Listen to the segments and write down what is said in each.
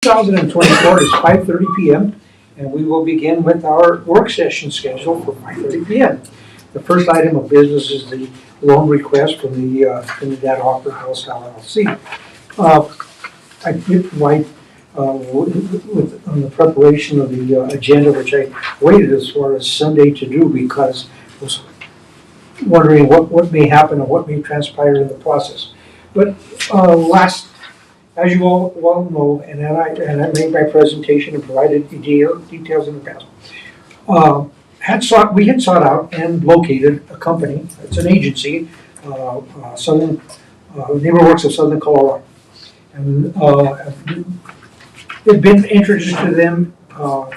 2024 is 5:30 p.m. and we will begin with our work session schedule for 5:30 p.m. The first item of business is the loan request from the Trinidad Opera House LLC. I did provide on the preparation of the agenda, which I waited as far as Sunday to do because I was wondering what may happen and what may transpire in the process. But as you all well know, and I made my presentation and provided details in the past, we had sought out and located a company. It's an agency, Southern NeighborWorks of Southern Colorado, and it'd been introduced to them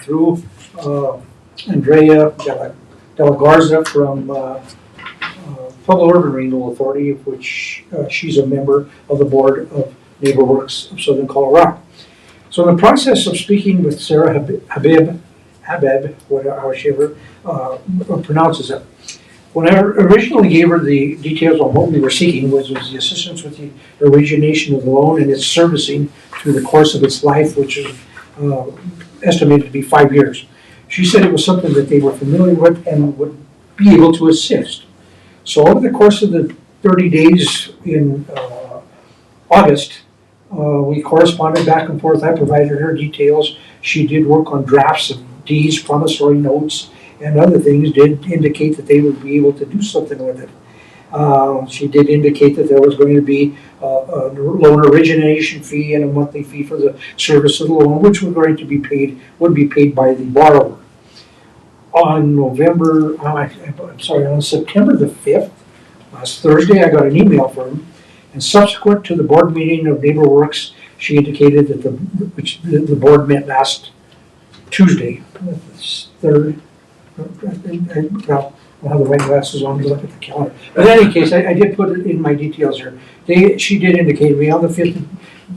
through Andrea de la Garza from Pueblo Urban Renewal Authority, of which she's a member of the board of NeighborWorks of Southern Colorado. So in the process of speaking with Sarah Habib, whatever she ever pronounces it, when I originally gave her the details on what we were seeking, was the assistance with the origination of the loan and its servicing through the course of its life, which is estimated to be 5 years. She said it was something that they were familiar with and would be able to assist. So over the course of the 30 days in August, we corresponded back and forth. I provided her details. She did work on drafts of deeds, promissory notes, and other things did indicate that they would be able to do something with it. She did indicate that there was going to be a loan origination fee and a monthly fee for the service of the loan, which would be paid by the borrower. On September the 5th, last Thursday, I got an email from him, and subsequent to the board meeting of NeighborWorks, she indicated that the board met last Tuesday, the 3rd. Well, I'll have the white glasses on to look at the calendar. But in any case, I did put it in my details here. She did indicate to me on the 5th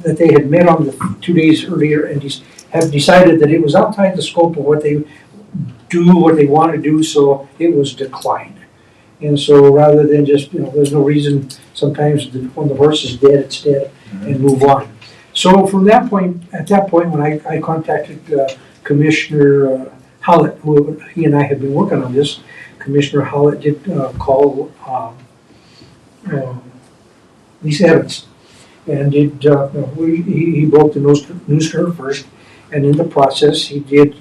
that they had met on the 2 days earlier and have decided that it was outside the scope of what they want to do, so it was declined. And so rather than just, there's no reason sometimes when the horse is dead, it's dead, and move on. So from that point, when I contacted Commissioner Howlett, who he and I have been working on this, Commissioner Howlett did call Lisa Evans, and he broke the news to her first, and in the process he did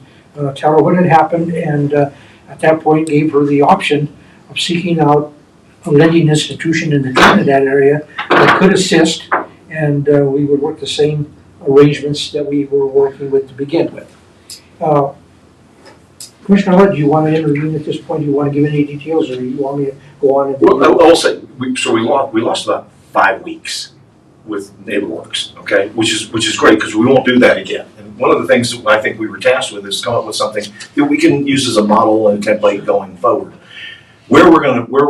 tell her what had happened, and at that point gave her the option of seeking out a lending institution in the Trinidad area that could assist, and we would work the same arrangements that we were working with to begin with. Commissioner Hunt, do you want to intervene at this point? Do you want to give any details, or do you want me to go on? I'll say, we lost about 5 weeks with NeighborWorks, okay, which is great because we won't do that again. And one of the things that I think we were tasked with is come up with something that we can use as a model and a template going forward. Where we're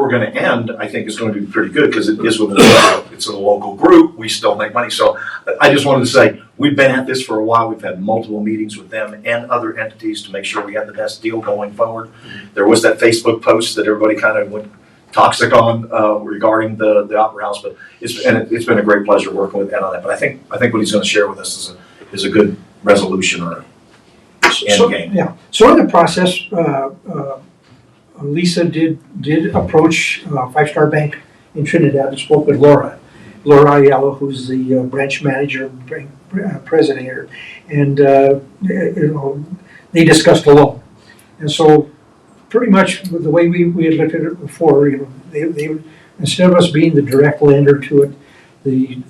going to end, I think, is going to be pretty good because it's a local group. We still make money. So I just wanted to say we've been at this for a while. We've had multiple meetings with them and other entities to make sure we have the best deal going forward. There was that Facebook post that everybody kind of went toxic on regarding the Opera House, but it's been a great pleasure working with Ed on that. But I think what he's going to share with us is a good resolution or end game. Yeah. So in the process, Lisa did approach Five Star Bank in Trinidad and spoke with Laura Ayala, who's the branch manager, president here, and they discussed the loan. And so, pretty much the way we had looked at it before, they instead of us being the direct lender to it, the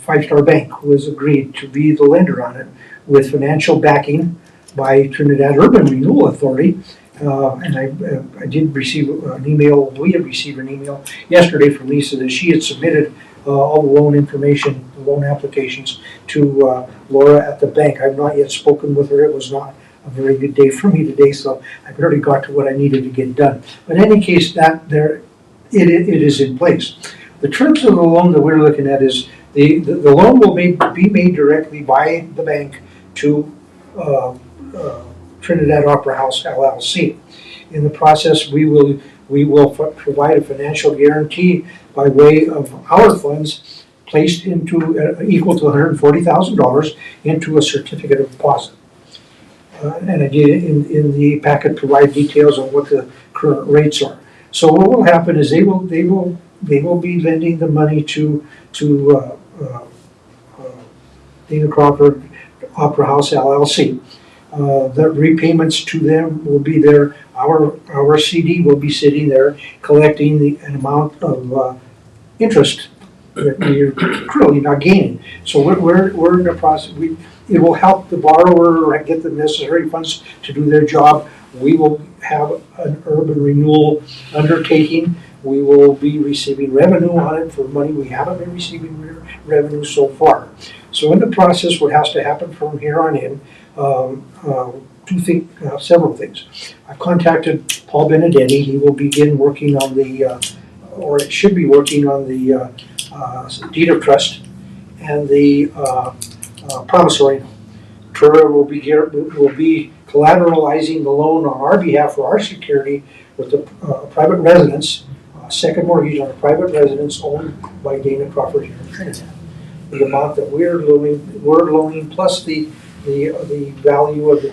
Five Star Bank was agreed to be the lender on it with financial backing by Trinidad Urban Renewal Authority. And I did receive an email, we had received an email yesterday from Lisa that she had submitted all the loan information, the loan applications to Laura at the bank. I've not yet spoken with her. It was not a very good day for me today, so I've already got to what I needed to get done. But in any case, it is in place. The terms of the loan that we're looking at is the loan will be made directly by the bank to Trinidad Opera House LLC. In the process, we will provide a financial guarantee by way of our funds placed into equal to $140,000 into a certificate of deposit. And again, in the packet provide details on what the current rates are. So what will happen is they will be lending the money to Dana Crawford Opera House LLC. The repayments to them will be there. Our CD will be sitting there collecting an amount of interest that we're currently not gaining. So we're in the process. It will help the borrower get the necessary funds to do their job. We will have an urban renewal undertaking. We will be receiving revenue on it for money we haven't been receiving revenue so far. So in the process, what has to happen from here on in, several things. I've contacted Paul Benedetti. He will begin working on or it should be working on the deed of trust and the promissory. TURA will be collateralizing the loan on our behalf for our security with the private residence, second mortgage on a private residence owned by Dana Crawford here in Trinidad. The amount that we're loaning plus the value of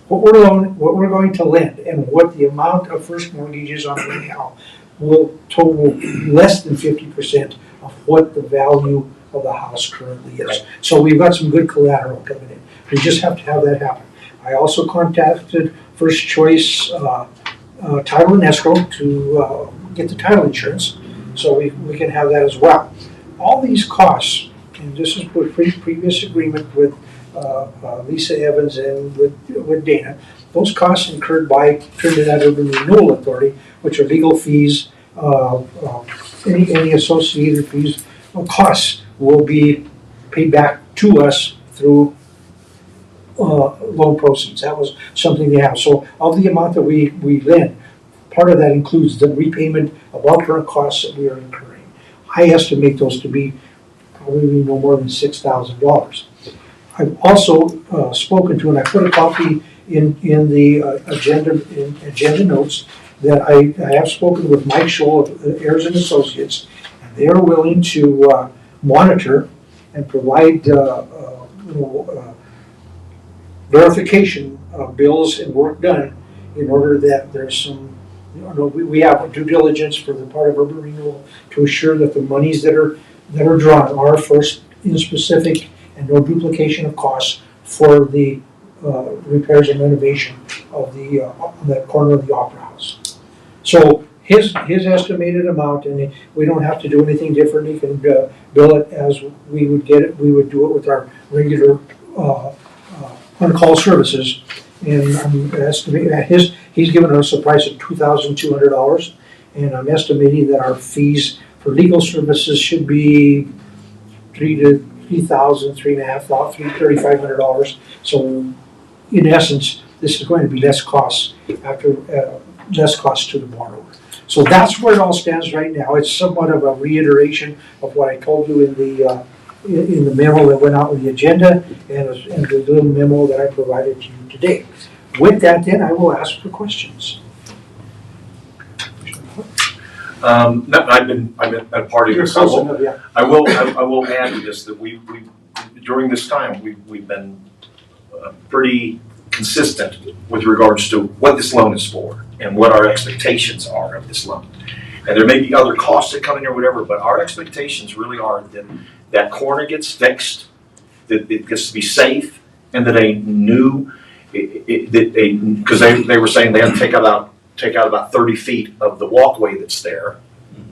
what we're going to lend and what the amount of first mortgage is on right now will total less than 50% of what the value of the house currently is. Right. So we've got some good collateral coming in. We just have to have that happen. I also contacted First Choice Title and Escrow to get the title insurance, so we can have that as well. All these costs, and this is with previous agreement with Lisa Evans and with Dana, those costs incurred by Trinidad Urban Renewal Authority, which are legal fees, any associated fees, costs will be paid back to us through loan proceeds. That was something they have. So of the amount that we lend, part of that includes the repayment of all current costs that we are incurring. I estimate those to be probably no more than $6,000. I've also spoken to, and I put a copy in the agenda notes, that I have spoken with Mike Scholl of Ayers and Associates, and they are willing to monitor and provide verification of bills and work done in order that there's some, we have due diligence for the part of urban renewal to assure that the monies that are drawn are first in specific and no duplication of costs for the repairs and renovation of that corner of the Opera House. So his estimated amount, and we don't have to do anything different. He can bill it as we would get it. We would do it with our regular on-call services. And I'm estimating that he's given us a price of $2,200, and I'm estimating that our fees for legal services should be $3,500. So in essence, this is going to be less costs less cost to the borrower. So that's where it all stands right now. It's somewhat of a reiteration of what I told you in the memo that went out with the agenda and the little memo that I provided to you today. With that, then I will ask for questions. No, I've been a part of this. I will add to this that we during this time we've been pretty consistent with regards to what this loan is for and what our expectations are of this loan. And there may be other costs that come in or whatever, but our expectations really are that that corner gets fixed, that it gets to be safe, and that a new, because they were saying they had to take out about 30 feet of the walkway that's there,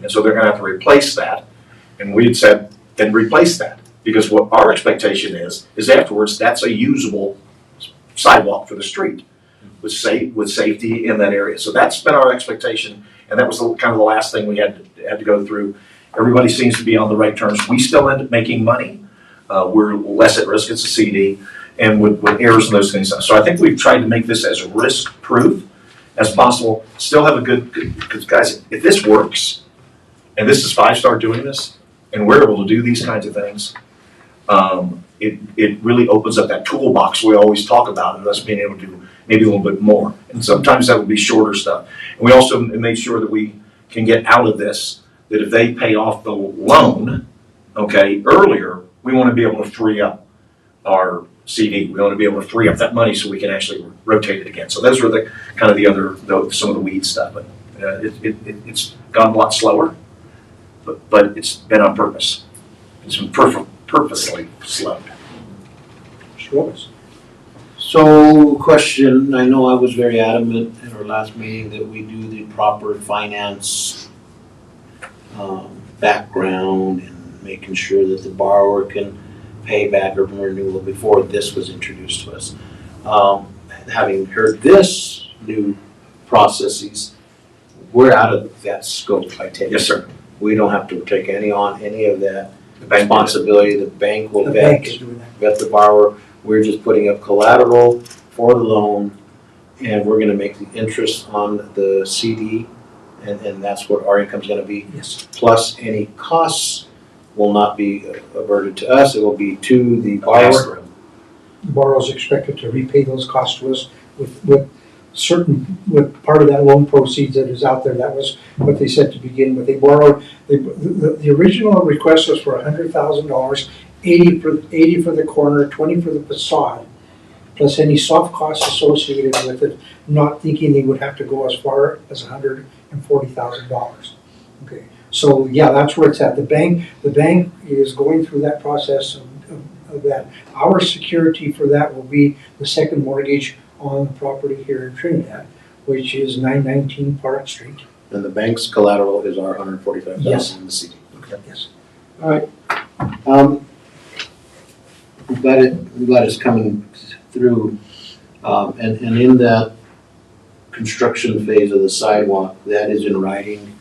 and so they're going to have to replace that. And we had said, then replace that, because what our expectation is afterwards that's a usable sidewalk for the street with safety in that area. So that's been our expectation, and that was kind of the last thing we had to go through. Everybody seems to be on the right terms. We still end up making money. We're less at risk. It's a CD, and with errors and those things. So I think we've tried to make this as risk-proof as possible. Still have a good, because guys, if this works, and this is 5-star doing this, and we're able to do these kinds of things, it really opens up that toolbox we always talk about, and us being able to do maybe a little bit more. And sometimes that would be shorter stuff. And we also make sure that we can get out of this, that if they pay off the loan, okay, earlier, we want to be able to free up our CD. We want to be able to free up that money so we can actually rotate it again. So those are the kind of some of the weed stuff. But it's gone a lot slower, but it's been on purpose. It's been purposely slowed. Sure. So, question, I know I was very adamant in our last meeting that we do the proper finance background and making sure that the borrower can pay back urban renewal before this was introduced to us. Having heard this new processes, we're out of that scope, I take it. Yes, sir. We don't have to take any of that The bank did it. responsibility. The bank will The bank is doing that. vet the borrower. We're just putting up collateral for the loan, and we're gonna make the interest on the CD, and that's what our income's gonna be. Yes. Plus, any costs will not be averted to us, it will be to the Pass borrower. through. The borrower is expected to repay those costs to us with part of that loan proceeds that is out there. That was what they said to begin with. The original request was for $100,000, 80 for the corner, 20 for the facade, plus any soft costs associated with it, not thinking they would have to go as far as $140,000. Okay, so yeah, that's where it's at. The bank is going through that process of that. Our security for that will be the second mortgage on the property here in Trinidad, which is 919 Park Street. And the bank's collateral is our $145,000 Yes. in the CD. Yes. All right. I'm glad it's coming through. And in that construction phase of the sidewalk, that is in writing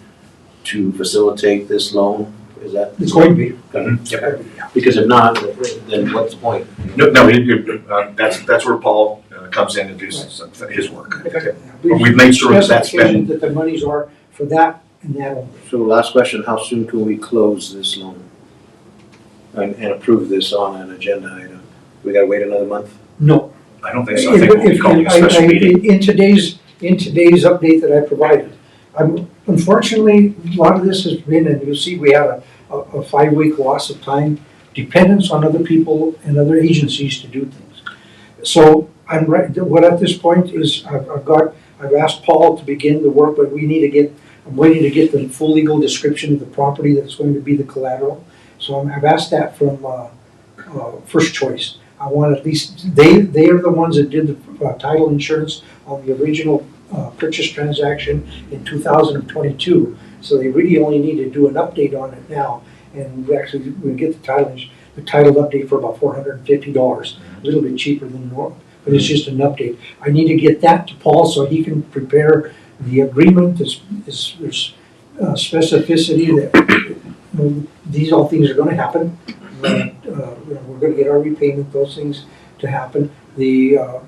to facilitate this loan? Is that? It's going to be. Yep. Because if not, then what's the point? No, that's where Paul comes in and does his work. But we've made sure that that's been. That the monies are for that and that only. So last question, how soon can we close this loan? And approve this on an agenda item? We gotta wait another month? No. I don't think so. I think we'll be calling a special meeting. In today's update that I provided, unfortunately, a lot of this has been, and you'll see we had a 5-week loss of time, dependence on other people and other agencies to do things. So what at this point is I've asked Paul to begin the work, but I'm waiting to get the full legal description of the property that's going to be the collateral. So I've asked that from First Choice. I want at least, they are the ones that did the title insurance on the original purchase transaction in 2022. So they really only need to do an update on it now. And we get the title update for about $450, a little bit cheaper than normal, but it's just an update. I need to get that to Paul so he can prepare the agreement. There's specificity that these all things are gonna happen. We're gonna get our repayment, those things to happen. The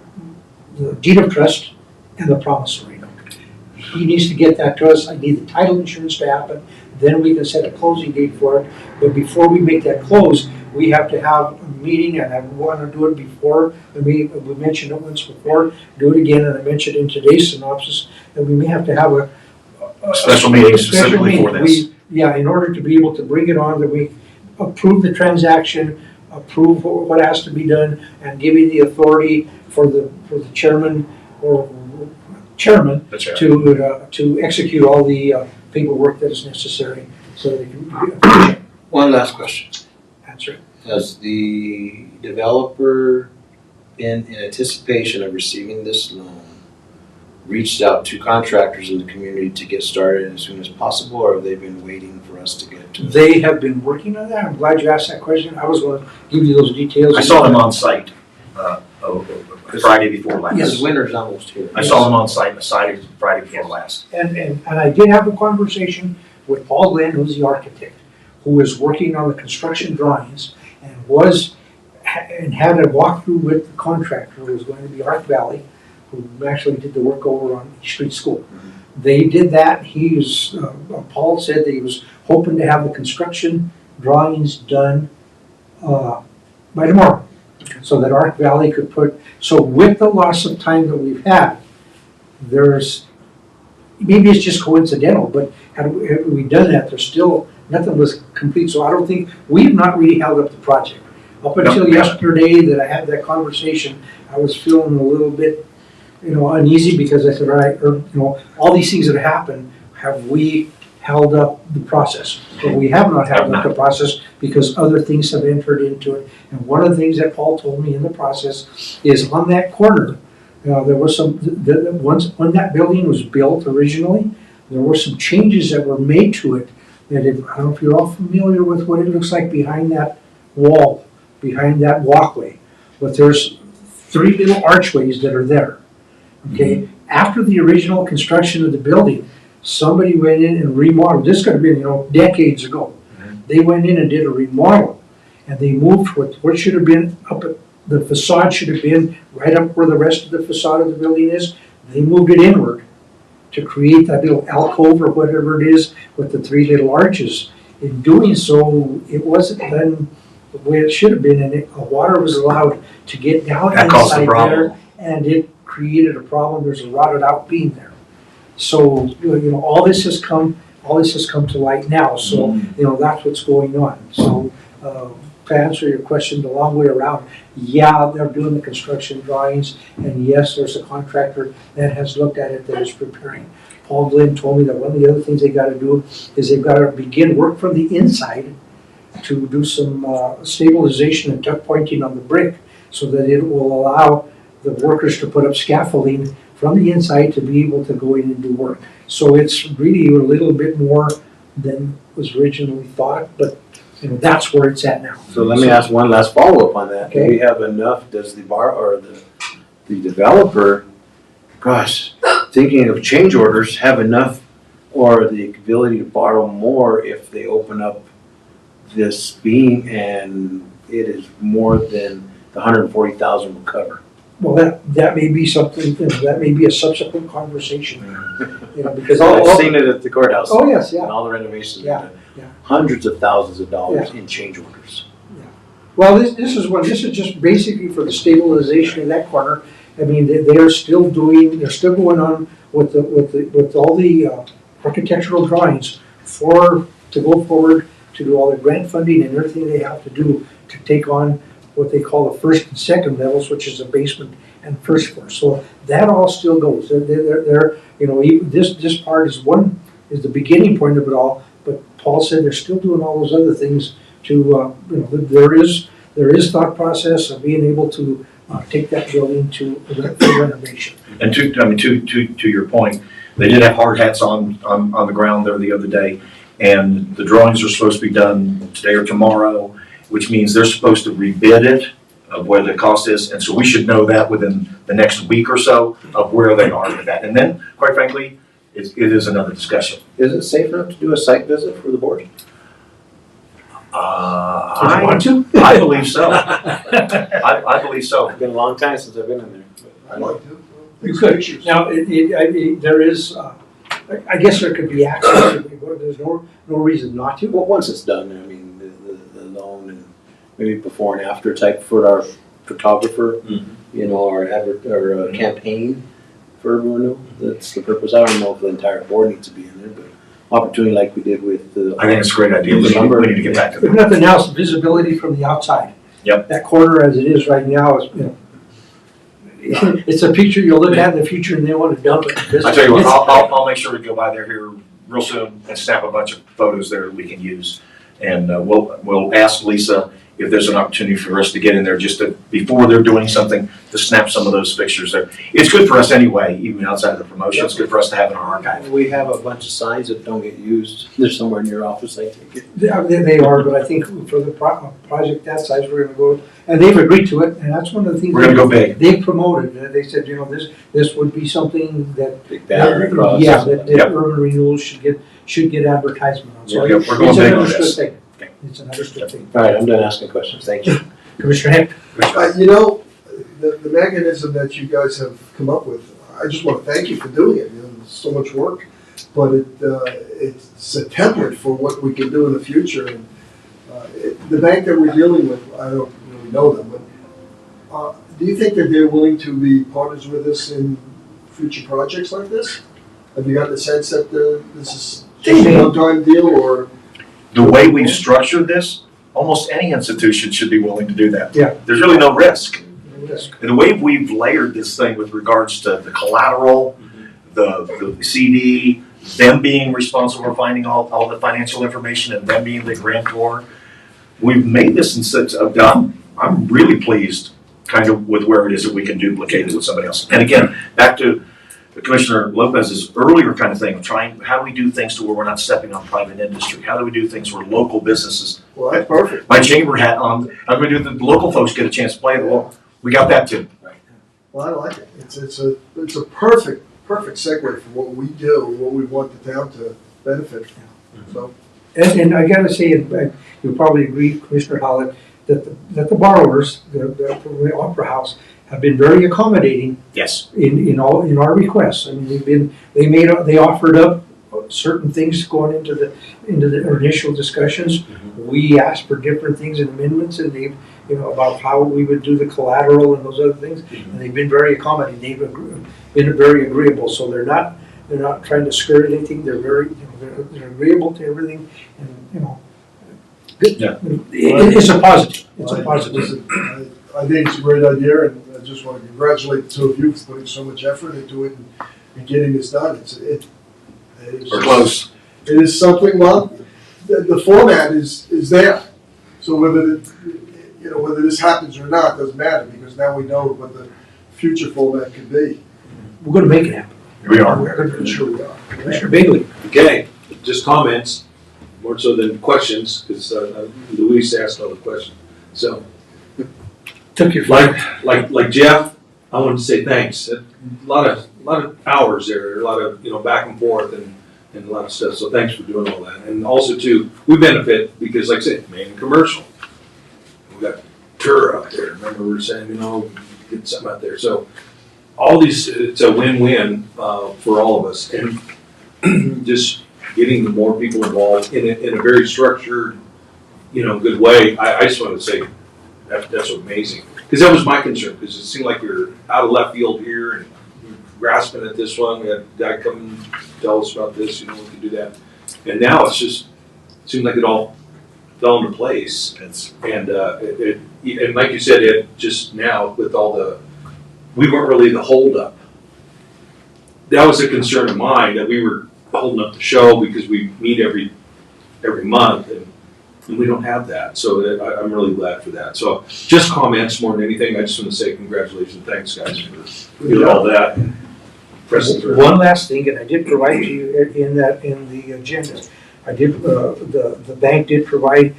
deed of trust and the promissory note. He needs to get that to us. I need the title insurance to happen. Then we can set a closing date for it. But before we make that close, we have to have a meeting, and I want to do it before. And we mentioned it once before. Do it again, and I mentioned in today's synopsis that we may have to have a Special meeting specifically for this. In order to be able to bring it on, that we approve the transaction, approve what has to be done, and give you the authority for the chairman or chairman That's right. to execute all the paperwork that is necessary so that it can be efficient. One last question. Answer it. Has the developer, in anticipation of receiving this loan, reached out to contractors in the community to get started as soon as possible, or have they been waiting for us to get to it? They have been working on that. I'm glad you asked that question. I was going to give you those details. I saw them on site Friday before last. Yes, winter's almost here. I saw them on site Friday before last. And I did have a conversation with Paul Glenn, who's the architect, who is working on the construction drawings and had a walkthrough with the contractor, who was going to be Arc Valley, who actually did the work over on East Street School. They did that. Paul said that he was hoping to have the construction drawings done by tomorrow, so that Arc Valley could so with the loss of time that we've had, maybe it's just coincidental, but had we done that, there's still, nothing was complete. So I don't think, we've not really held up the project. Up until yesterday that I had that conversation, I was feeling a little bit, uneasy because I said, all right, all these things that happen, have we held up the process? But we have not held up the process because other things have entered into it. And one of the things that Paul told me in the process is on that corner, there was when that building was built originally, there were some changes that were made to it that I don't know if you're all familiar with what it looks like behind that wall, behind that walkway. But there's 3 little archways that are there. Okay, after the original construction of the building, somebody went in and remodeled. This could have been, decades ago. They went in and did a remodel, and they moved what should have been up at the facade should have been right up where the rest of the facade of the building is. They moved it inward to create that little alcove or whatever it is with the 3 little arches. In doing so, it wasn't done the way it should have been, and water was allowed to get down That caused the inside problem. there, and it created a problem. There's a rotted out beam there. So, all this has come to light now, so, that's what's going on. So, to answer your question the long way around, yeah, they're doing the construction drawings, and yes, there's a contractor that has looked at it that is preparing. Paul Glenn told me that one of the other things they gotta do is they've gotta begin work from the inside to do some stabilization and tuck pointing on the brick so that it will allow the workers to put up scaffolding from the inside to be able to go in and do work. So it's really a little bit more than was originally thought, but that's where it's at now. So let me ask one last follow-up on that. Do Okay. we have enough, does the the developer, thinking of change orders, have enough or the ability to borrow more if they open up this beam and it is more than the 140,000 will cover? Well, that may be something, that may be a subsequent conversation, because I've all, seen it at the courthouse. oh, yes, And yeah. all the renovations, Yeah, yeah. hundreds of thousands of dollars in change orders. Well, this is just basically for the stabilization of that corner. I mean, they're still going on with all the architectural drawings to go forward, to do all the grant funding and everything they have to do to take on what they call the first and second levels, which is the basement and first floor. So that all still goes. This part is the beginning point of it all, but Paul said they're still doing all those other things to, there is thought process of being able to take that building to renovation. And to your point, they did have hard hats on the ground there the other day, and the drawings are supposed to be done today or tomorrow, which means they're supposed to rebid it of where the cost is, and so we should know that within the next week or so of where they are with that. And then, quite frankly, it is another discussion. Is it safe enough to do a site visit for the board? I Want to? I believe so. I believe so. It's been a long time since I've been in there. I'd like to. You could. Now, there is, I guess there could be access to it. There's no reason not to. Well, once it's done, I mean, the loan and maybe before and after type for our photographer, our campaign for urban renewal. That's the purpose. I don't know if the entire board needs to be in there, but opportunity like we did with the. I think it's a great idea. We need to get back to If that. nothing else, visibility from the outside. Yep. That corner as it is right now is, it's a picture you'll look at in the future and they want to dump it. I tell you what, I'll make sure to go by there here real soon and snap a bunch of photos there that we can use. And we'll ask Lisa if there's an opportunity for us to get in there just before they're doing something, to snap some of those pictures there. It's good for us anyway, even outside of the promotion. It's good for us to have in our archive. We have a bunch of signs that don't get used. They're somewhere in your office, I take it. They are, but I think for the project that size, we're gonna go, and they've agreed to it, and that's one of the things. We're gonna go big. They promoted, they said, this would be something that. Big banner across. Yeah, that Yep. urban renewal should get advertisement on. So Yep, we're going it's big an on understood this. thing. Okay. It's an understood thing. All right, I'm done asking questions. Thank you. Commissioner Heck? The mechanism that you guys have come up with, I just want to thank you for doing it. It's so much work, but it's a template for what we can do in the future. And the bank that we're dealing with, I don't really know them, but do you think that they're willing to be partners with us in future projects like this? Have you got the sense that this is just a one-time deal, or? The way we've structured this, almost any institution should be willing to do that. Yeah. There's really no risk. And the way we've layered this thing with regards to the collateral, the CD, them being responsible for finding all the financial information and them being the grantor, we've made this in such a, I'm really pleased kind of with where it is that we can duplicate it with somebody else. And again, back to Commissioner Lopez's earlier kind of thing, of trying, how do we do things to where we're not stepping on private industry? How do we do things where local businesses, Well, that's perfect. my chamber hat on, I'm gonna do the local folks get a chance to play the role. We got that too. Well, I like it. It's a perfect segue for what we do, and what we want the town to benefit from. So, And I gotta say, and you'll probably agree, Commissioner Howlett, that the borrowers, the Opera House, have been very accommodating Yes. in our requests. I mean, they offered up certain things going into the initial discussions. We asked for different things and amendments, and they've, about how we would do the collateral and those other things, and they've been very accommodating. They've been very agreeable, so they're not trying to skirt anything. They're very, they're agreeable to everything, and good. Yeah. It's a positive. It's a positive. Listen, I think it's a great idea, and I just want to congratulate the two of you for putting so much effort into it and getting this done. We're close. It is something, well, the format is there. So whether this happens or not, doesn't matter, because now we know what the future format could be. We're gonna make it happen. We are. We're Sure we are. Commissioner Bailey. Okay, just comments, more so than questions, because Luis asked all the questions. So, Took your flight. like Jeff, I wanted to say thanks. A lot of hours there, a lot of, back and forth and a lot of stuff, so thanks for doing all that. And also too, we benefit because, like I said, main commercial. We got TURA out there, remember we were saying, get something out there. So all these, it's a win-win for all of us. And just getting the more people involved in a very structured, good way. I just want to say that's amazing, because that was my concern, because it seemed like we were out of left field here and we were grasping at this one. We had a guy come and tell us about this, we could do that. And now it seemed like it all fell into place. And and like you said, it just now with all we weren't really the holdup. That was a concern of mine, that we were holding up the show because we meet every month, and we don't have that. So I'm really glad for that. So just comments more than anything. I just want to say congratulations, thanks guys for doing all that. And pressing through. One last thing, and I did provide to you in the agenda. I did, the bank did provide,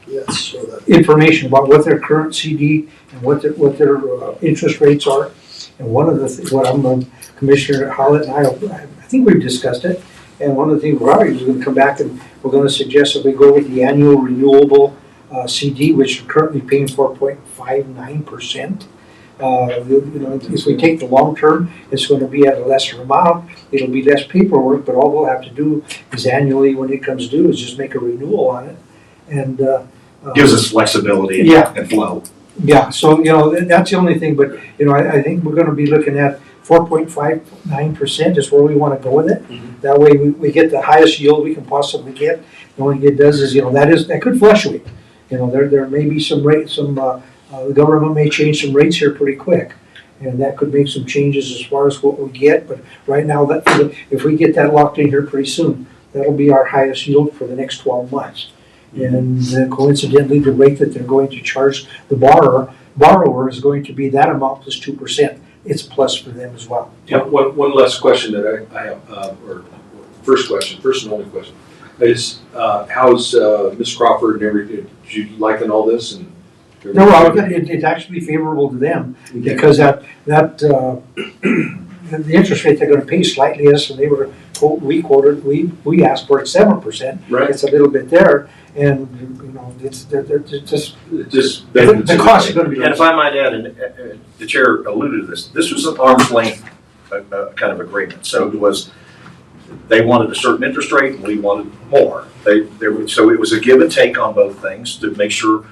Yes, so that. information about what their current CD and what their interest rates are. And one of the Commissioner Howlett and I think we've discussed it. And one of the things we're going to come back and we're going to suggest that we go with the annual renewable CD, which are currently paying 4.59%. If we take the long term, it's going to be at a lesser amount. It'll be less paperwork, but all we'll have to do is annually, when it comes due, is just make a renewal on it. And Gives us flexibility and flow. yeah, so, that's the only thing, but, I think we're gonna be looking at 4.59% is where we wanna go with it. Mhm. That way we get the highest yield we can possibly get. The only thing it does is, that could fluctuate. There may be the government may change some rates here pretty quick. And that could make some changes as far as what we get, but right now, if we get that locked in here pretty soon, that'll be our highest yield for the next 12 months. And coincidentally, the rate that they're going to charge the borrower is going to be that amount plus 2%. It's a plus for them as well. Yeah, one last question that I have, or first and only question, is how's Ms. Crawford and everything? Did you liking all this? And No, it's actually favorable to them because the interest rate they're going to pay slightly less than we asked for at 7%. Right. It's a little bit there, and it's just the cost is going to be. And if I might add, and the chair alluded to this was an arm's length kind of agreement. So it was, they wanted a certain interest rate and we wanted more. So it was a give and take on both things to make sure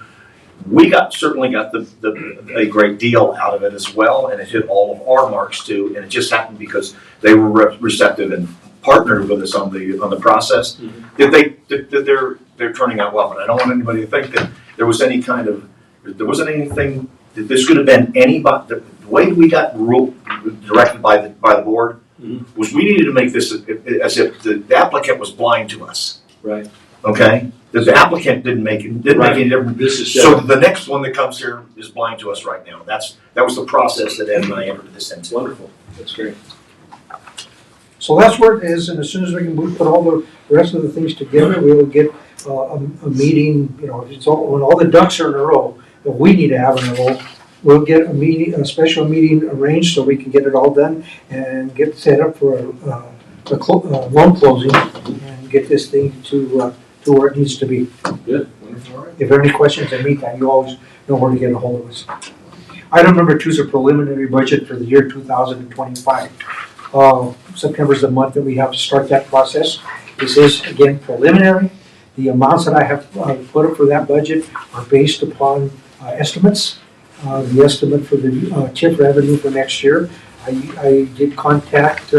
we certainly got a great deal out of it as well, and it hit all of our marks too. And it just happened because they were receptive and partnered with us on the process. Mhm. That they're turning out well, and I don't want anybody to think that there wasn't anything, that this could have been anybody, the way we got directed by the board was we needed to make this as if the applicant was blind to us, Right. okay? That the applicant didn't make any difference. This is So the next one that comes here is blind to us right now. That was the process that Ed and I entered this into. wonderful. That's great. So that's where it is, and as soon as we can put all the rest of the things together, we will get a meeting, you know, when all the ducks are in a row, that we need to have in a row, we'll get a meeting, a special meeting arranged so we can get it all done and get set up for a loan closing and get this thing to where it needs to be. Good. Wonderful. If there are any questions in the meantime, you always know where to get a hold of us. Item number 2 is a preliminary budget for the year 2025. September is the month that we have to start that process. This is, again, preliminary. The amounts that I have put up for that budget are based upon estimates. The estimate for the TIF revenue for next year. I did contact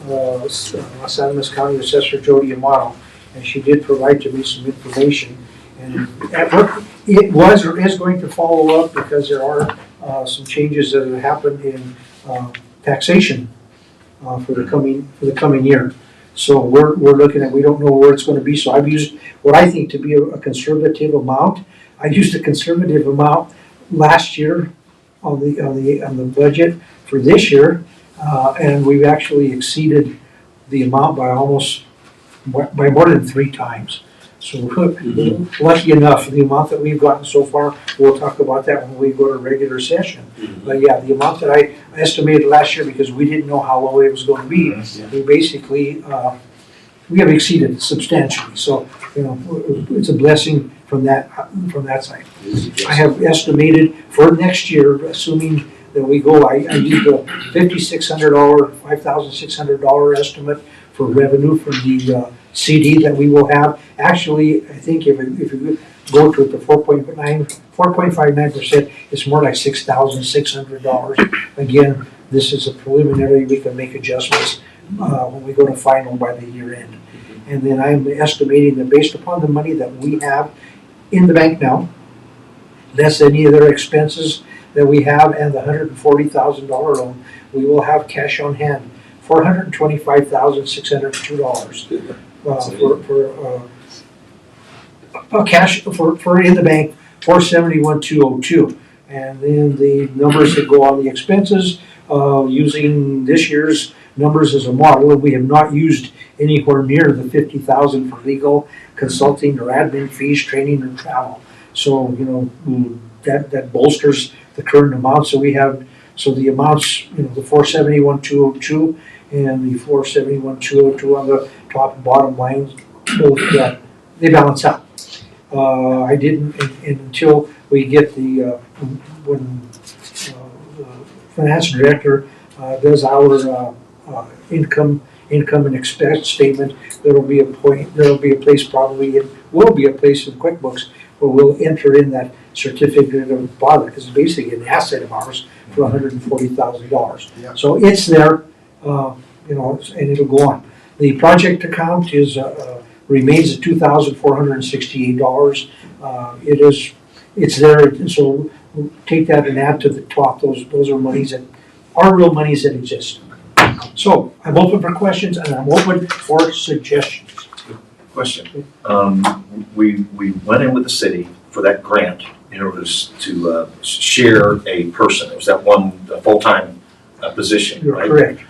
Los Alamos County Assessor Jody Amato, and she did provide to me some information. And at what it was or is going to follow up because there are some changes that have happened in taxation for the coming year. So we're looking at, we don't know where it's going to be. So I've used what I think to be a conservative amount. I used a conservative amount last year on the budget for this year, and we've actually exceeded the amount by more than 3 times. So we're lucky enough, the amount that we've gotten so far, we'll talk about that when we go to regular session. But yeah, the amount that I estimated last year, because we didn't know how low it was going to be, we basically, we have exceeded substantially. So, you know, it's a blessing from that side. I have estimated for next year, assuming that we go, I use the $5,600, $5,600 estimate for revenue from the CD that we will have. Actually, I think if you go to it, the 4.59%, it's more like $6,600. Again, this is a preliminary, we can make adjustments when we go to final by the year end. And then I'm estimating that based upon the money that we have in the bank now, less any other expenses that we have and the $140,000 loan, we will have cash on hand, $425,602 for cash for in the bank, $471,202. And then the numbers that go on the expenses, using this year's numbers as a model, and we have not used anywhere near the $50,000 for legal, consulting, or admin fees, training, or travel. So, you know, that bolsters the current amount. So we have, so the amounts, you know, the $471,202 and the $471,202 on the top and bottom lines, both they balance out. I didn't until we get the when the finance director does our income and expense statement. There will be a place probably will be a place in QuickBooks where we'll enter in that certificate of deposit, because it's basically an asset of ours for $140,000. Yeah. So it's there, you know, and it'll go on. The project account is remains at $2,468. It's there, and so we'll take that and add to the top. Those are monies that are real monies that exist. So I'm open for questions and I'm open for suggestions. Question. We went in with the city for that grant in order to share a person. It was that one full-time position, You're right? correct.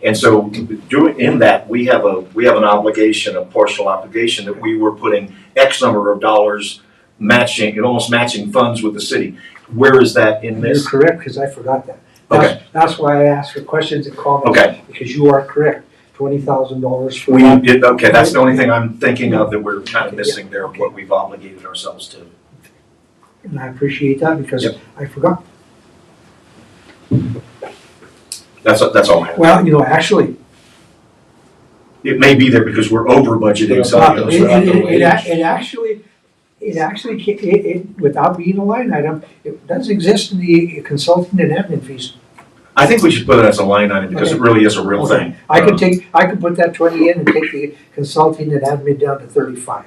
And so in that, we have an obligation, a partial obligation that we were putting X number of dollars matching, almost matching funds with the city. Where is that in You're this? correct, because I forgot that. Okay. That's why I asked for questions and comments. Okay. Because you are correct. $20,000 for We that. did, okay, that's the only thing I'm thinking of that we're kind of missing there, what we've obligated ourselves to. And I appreciate that because Yep. I forgot. That's all I have. Well, you know, actually, It may be there because we're over budgeting it something else. actually, without being a line item, it does exist in the consulting and admin fees. I think we should put it as a line item because it really is a real Okay. thing. I could put that 20 in and take the consulting and admin down to 35.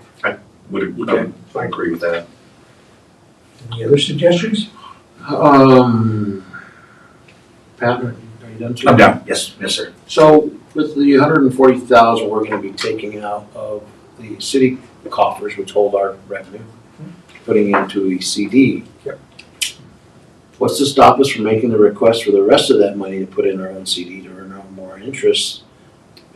Would Okay. I agree with that. Any other suggestions? Pat, are you done too? I'm down. Yes, yes, sir. So with the 140,000 we're gonna be taking out of the city coffers, which hold our revenue, putting into a CD. Yep. What's to stop us from making the request for the rest of that money to put in our own CD to earn more interest?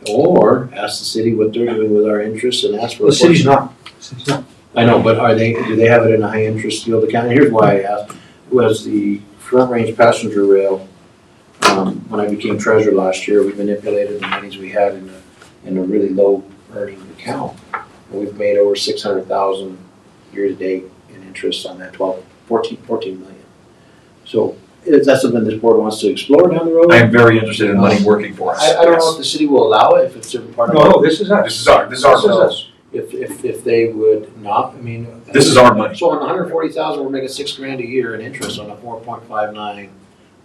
Or ask the city what they're doing with our interest and ask for. The city's not. City's not. I know, but do they have it in a high interest yield account? And here's why I asked, was the front range passenger rail, when I became treasurer last year, we manipulated the monies we had in a really low earning account. And we've made over 600,000 year to date in interest on that 14 million. So is that something this board wants to explore down the road? I am very interested in money working for us. I don't know if the city will allow it, if it's a part of. No, this is us. This is our, this is our. This is us. If they would not, I mean. This is our money. So on 140,000, we're making $6,000 a year in interest on a 4.59.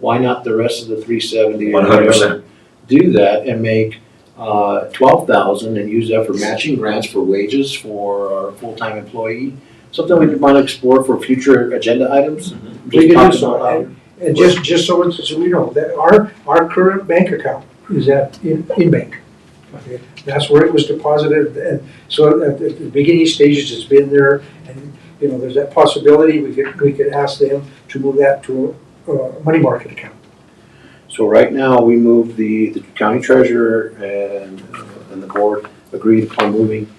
Why not the rest of the 370? or 100%. whatever? Do that and make 12,000 and use that for matching grants for wages for our full-time employee. Something we might explore for future agenda items. We can do Just so. talk about And just so we know, that our current bank account is in bank. Okay, that's where it was deposited, and so at the beginning stages, it's been there, and, you know, there's that possibility, we could ask them to move that to a money market account. So right now, we move the county treasurer and the board agreed upon moving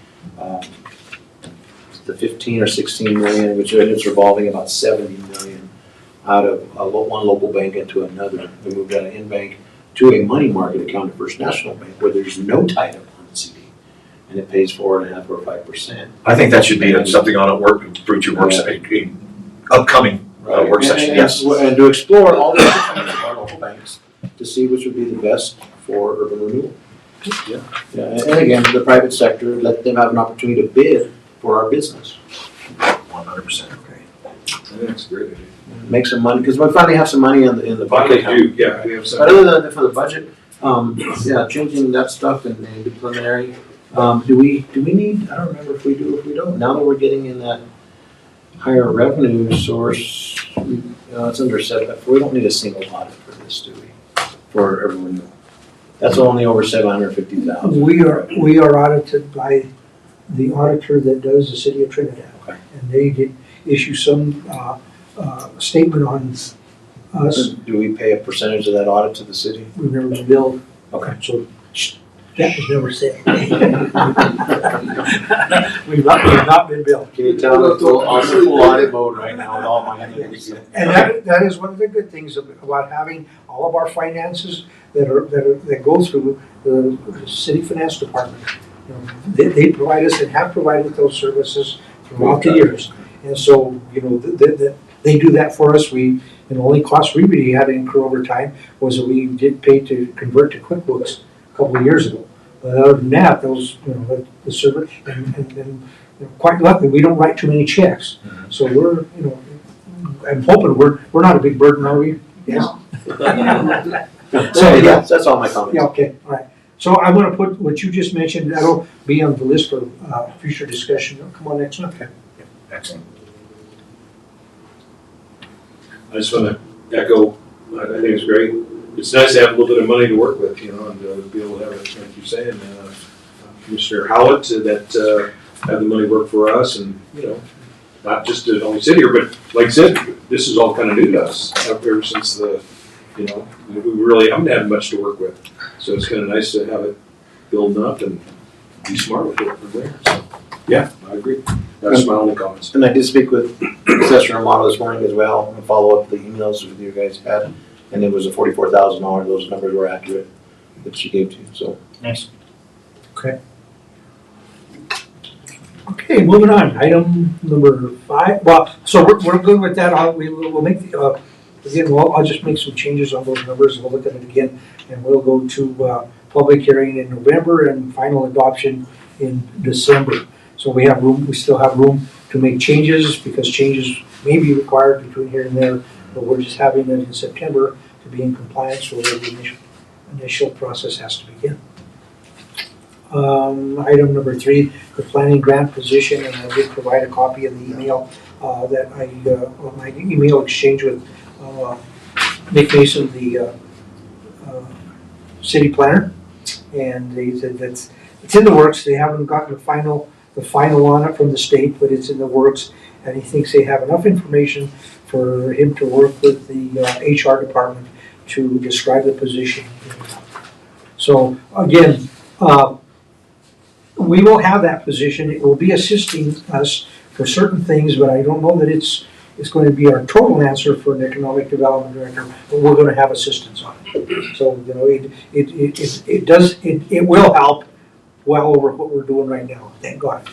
the 15 or 16 million, which is revolving about 70 million out of one local bank into another. We moved out of in-bank to a money market account at First National Bank where there's no tie-up on the CD. And it pays 4.5% or 5%. I think that should be something on a future work, upcoming work session, yes. And to explore all the different of our local banks to see which would be the best for urban renewal. Yeah. Yeah, and again, the private sector, let them have an opportunity to bid for our business. 100%. That's great. Make some money, because we finally have some money in the Finally budget. do, yeah, we have some. But other than that, for the budget, yeah, changing that stuff and the preliminary, do we need, I don't remember if we do, if we don't. Now that we're getting in that higher revenue source, it's under set, we don't need a single audit for this, do we? For urban renewal. That's only over 750,000. We are audited by the auditor that does the city of Trinidad. Okay. And they did issue some statement on us. Do we pay a percentage of that audit to the city? We've never been billed. Okay. So that was never said. We've not been billed. Can you tell me, on the full audit mode right now with all my entities? And that is one of the good things about having all of our finances that go through the city finance department. You know, they provide us and have provided those services throughout the years. And so, you know, they do that for us. The only cost we really had to incur over time was that we did pay to convert to QuickBooks a couple of years ago. But other than that, those, you know, the server, and you know, quite luckily, we don't write too many checks. So we're, you know, I'm hoping we're not a big burden, are we? Yes. So, yeah, that's all my comments. Yeah, okay, all right. So I'm gonna put what you just mentioned, that'll be on the list for future discussion. Come on next one. Okay. Excellent. I just want to echo, I think it's great. It's nice to have a little bit of money to work with, you know, and be able to have, like you're saying, Commissioner Howlett, that have the money work for us, and, you know, not just to only sit here, but like I said, this is all kind of new to us ever since you know, we really haven't had much to work with. So it's kind of nice to have it building up and be smart with it from there. So, yeah, I agree. That's my only comments. And I did speak with Assessor Amato this morning as well, and follow up the emails that you guys had, and it was a $44,000, those numbers were accurate that she gave to you, so. Nice. Okay, moving on, item number 5, well, so we're good with that, we'll make the, again, I'll just make some changes on those numbers, and we'll look at it again, and we'll go to public hearing in November and final adoption in December. So we still have room to make changes, because changes may be required between here and there, but we're just having it in September to be in compliance with the initial process has to begin. Item number 3, the planning grant position, and I did provide a copy of the email that on my email exchange with Nick Mason, the city planner, and they said it's in the works. They haven't gotten the final on it from the state, but it's in the works, and he thinks they have enough information for him to work with the HR department to describe the position. So again, we will have that position. It will be assisting us for certain things, but I don't know that it's going to be our total answer for an economic development director, but we're going to have assistance on it. So, you know, it will help well over what we're doing right now, thank God.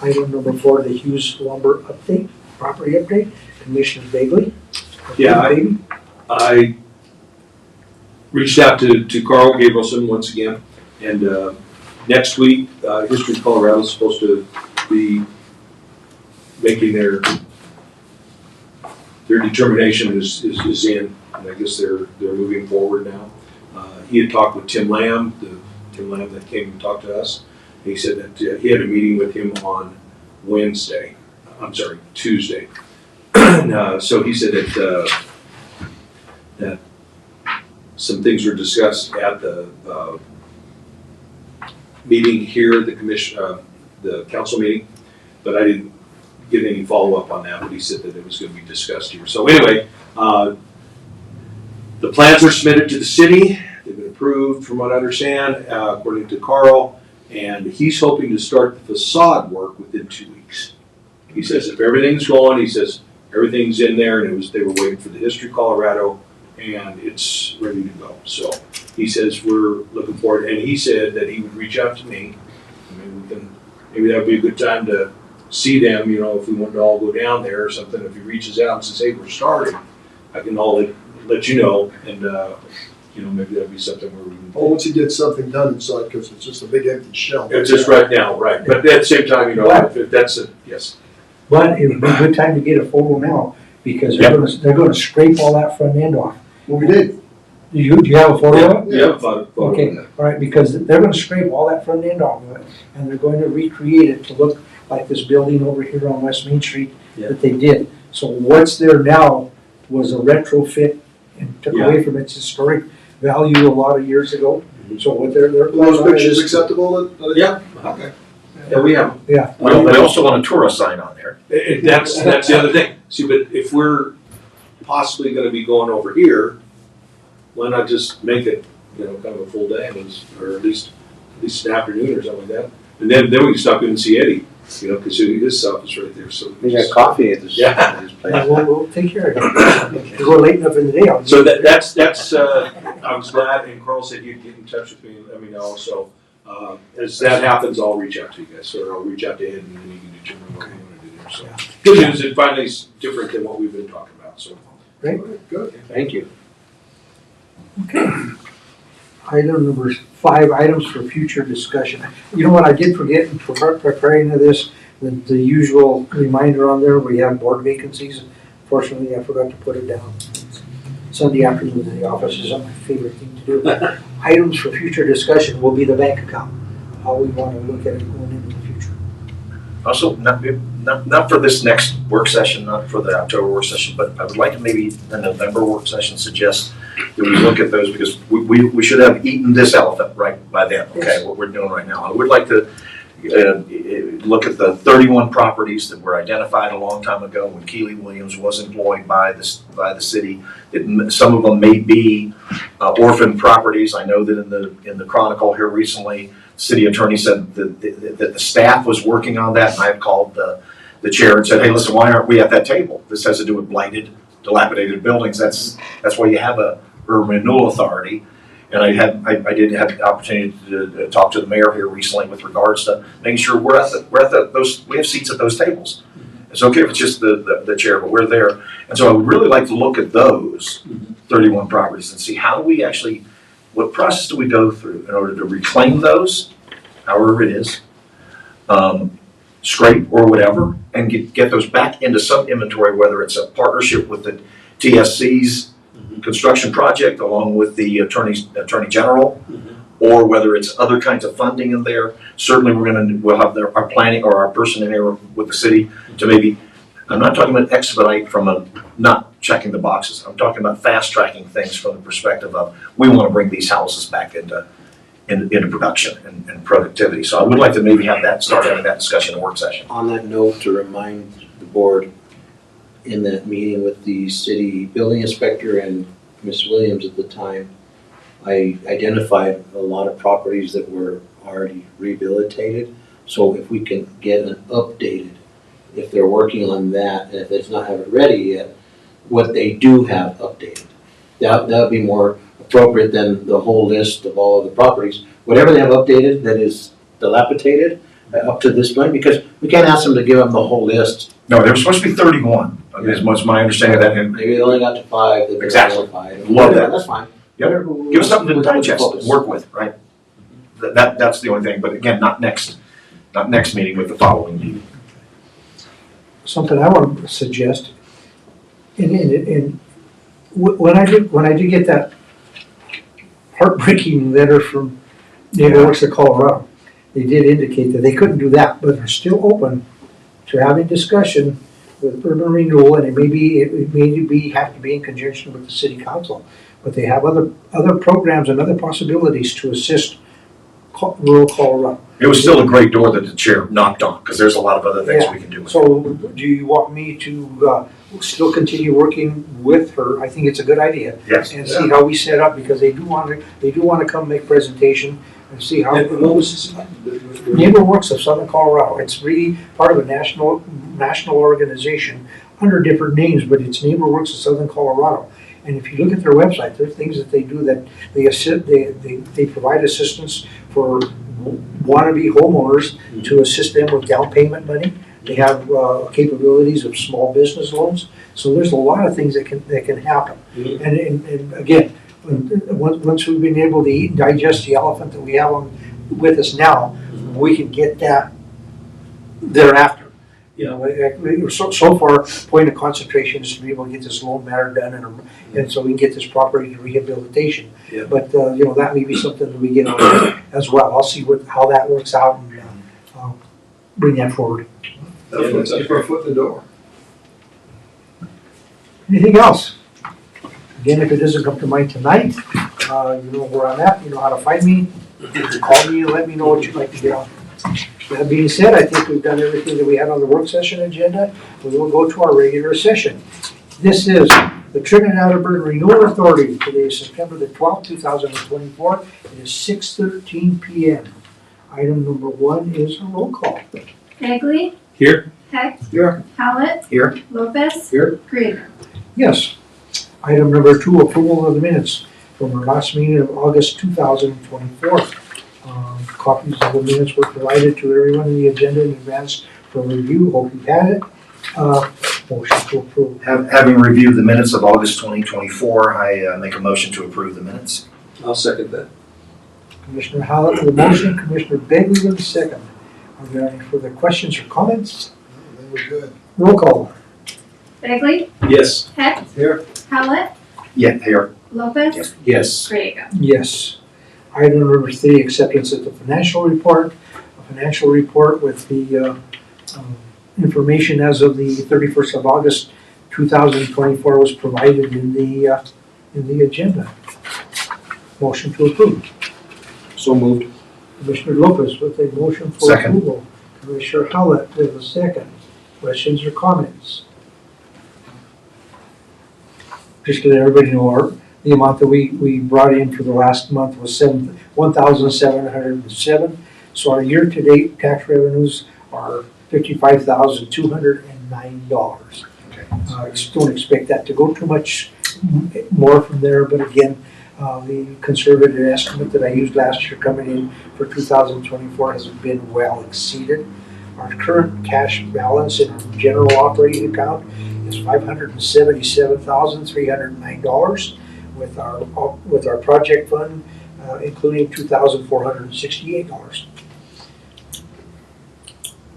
Item number 4, the Hughes Lumber update, property update, Commissioner Bagley. Yeah, I reached out to Carl Gabrielson once again, and next week, History Colorado is supposed to be making their determination is in, and I guess they're moving forward now. He had talked with Tim Lamb that came and talked to us. He said that he had a meeting with him on Tuesday. And, so he said that some things were discussed at the meeting here, the council meeting, but I didn't get any follow-up on that, but he said that it was going to be discussed here. So anyway, the plans were submitted to the city. They've been approved, from what I understand, according to Carl, and he's hoping to start the facade work within 2 weeks. He says if everything's going, he says everything's in there, and they were waiting for the History Colorado, and it's ready to go. So he says we're looking forward, and he said that he would reach out to me. Maybe that would be a good time to see them, you know, if we wanted to all go down there or something. If he reaches out and says, hey, we're starting, I can all let you know, and you know, maybe that'd be something where we can. Oh, once he gets something done inside, because it's just a big empty shell. It's just right now, right? But at the same time, you know, if that's a yes. But it would be a good time to get a photo now, because they're gonna scrape all that front end off. Well, we did. Do you have a photo of it? Yeah, photo. Okay, all right, because they're gonna scrape all that front end off of it, and they're going to recreate it to look like this building over here on West Main Street that they did. So what's there now was a retrofit and took away from its historic value a lot of years ago. So what they're Are those pictures acceptable? Yeah. Okay. Yeah, we have. Yeah. We also want a TURA sign on there. That's the other thing. See, but if we're possibly going to be going over here, why not just make it, you know, kind of a full day, or at least an afternoon or something like that, and then we can stop in and see Eddie, you know, because his stuff is right there. So We got coffee at this place. Yeah, we'll take care of it. Because we're late enough in the day. So that's I was glad, and Carl said you'd get in touch with me and let me know. So as that happens, I'll reach out to you guys, or I'll reach out to Ed, and then you can determine what we want to do there. So good news, it finally is different than what we've been talking about. So Great. Good. Thank you. Okay. Item number 5, items for future discussion. You know what, I did forget in preparing to this, the usual reminder on there, we have board vacancies. Fortunately, I forgot to put it down. Sunday afternoon in the office is not my favorite thing to do. Items for future discussion will be the bank account, how we want to look at it going into the future. Also, not for this next work session, not for the October work session, but I would like to maybe the November work session suggest that we look at those, because we should have eaten this elephant right by then, okay, Yes. what we're doing right now. I would like to look at the 31 properties that were identified a long time ago when Keely Williams was employed by the city. Some of them may be orphan properties. I know that in the Chronicle here recently, city attorney said that the staff was working on that, and I had called the chair and said, hey, listen, why aren't we at that table? This has to do with blighted, dilapidated buildings. That's why you have a urban renewal authority. And I did have the opportunity to talk to the mayor here recently with regards to making sure we have seats at those tables. It's okay if it's just the chair, but we're there. And so I would really like to look at those 31 properties and see how do we actually, what process do we go through in order to reclaim those, however it is, scrape or whatever, and get those back into some inventory, whether it's a partnership with the TSC's construction project along with the Attorney General, or whether it's other kinds of funding in there. Certainly, we'll have our planning or our person in here with the city to maybe, I'm not talking about expedite from a not checking the boxes. I'm talking about fast tracking things from the perspective of, we want to bring these houses back into production and productivity. So I would like to maybe start having that discussion in a work session. On that note, to remind the board, in that meeting with the city building inspector and Ms. Williams at the time, I identified a lot of properties that were already rehabilitated. So if we can get an updated, if they're working on that, and if it's not have it ready yet, what they do have updated. That would be more appropriate than the whole list of all of the properties. Whatever they have updated that is dilapidated up to this point, because we can't ask them to give them the whole list. No, there was supposed to be 31, as much as my understanding of that. And Maybe they only got to 5. They've been Exactly. identified. Love that. That's fine. Yep. Give us something to digest and work with, right? That's the only thing, but again, not next meeting, with the following meeting. Something I want to suggest, when I did get that heartbreaking letter from Naval Works of Colorado, they did indicate that they couldn't do that, but they're still open to having discussion with urban renewal, and it may have to be in conjunction with the city council. But they have other programs and other possibilities to assist rural Colorado. It was still a great door that the chair knocked on, because there's a lot of other things we can do with it. So do you want me to still continue working with her? I think it's a good idea. Yes. And see how we set up, because they do want to come make presentation and see how. And what was this? Neighbor Works of Southern Colorado. It's really part of a national organization under different names, but it's Neighbor Works of Southern Colorado. And if you look at their website, there are things that they do that they provide assistance for wannabe homeowners to assist them with down payment money. They have capabilities of small business loans. So there's a lot of things that can happen. And again, once we've been able to digest the elephant that we have with us now, we can get that thereafter. You know, so far, point of concentration is to be able to get this loan matter done, and so we can get this property to rehabilitation. Yeah. But that may be something that we get on as well. I'll see how that works out, and I'll bring that forward. Definitely keep our foot in the door. Anything else? Again, if it doesn't come to mind tonight, you know where I'm at. You know how to find me. Call me and let me know what you'd like to get on. That being said, I think we've done everything that we had on the work session agenda. We will go to our regular session. This is the Trinidad Urban Renewal Authority. Today is September the 12th, 2024. It is 6:13 p.m. Item number 1 is a roll call. Bagley? Here? Hecht? Here. Howlett? Here. Lopez? Here. Griego? Yes. Item number 2, approval of the minutes from our last meeting of August 2024. Copies of the minutes were provided to everyone in the agenda in advance for review. Hope you had it. Motion to approve. Having reviewed the minutes of August 2024, I make a motion to approve the minutes. I'll second that. Commissioner Howlett with the motion, Commissioner Begley with the second. Are there any further questions or comments? They were good. Roll call. Bagley? Yes. Hecht? Here. Howlett? Yeah, here. Lopez? Yes. Griego? Yes. Item number 3, acceptance of the financial report. A financial report with the information as of the 31st of August 2024 was provided in the agenda. Motion to approve. So moved. Commissioner Lopez with a motion for Second. approval. Commissioner Howlett with a second. Questions or comments? Just to let everybody know, the amount that we brought in for the last month was $1,707. So our year-to-date tax revenues are $55,209. Okay. Don't expect that to go too much more from there, but again, the conservative estimate that I used last year coming in for 2024 has been well exceeded. Our current cash balance in our general operating account is $577,309. With our project fund, including $2,468.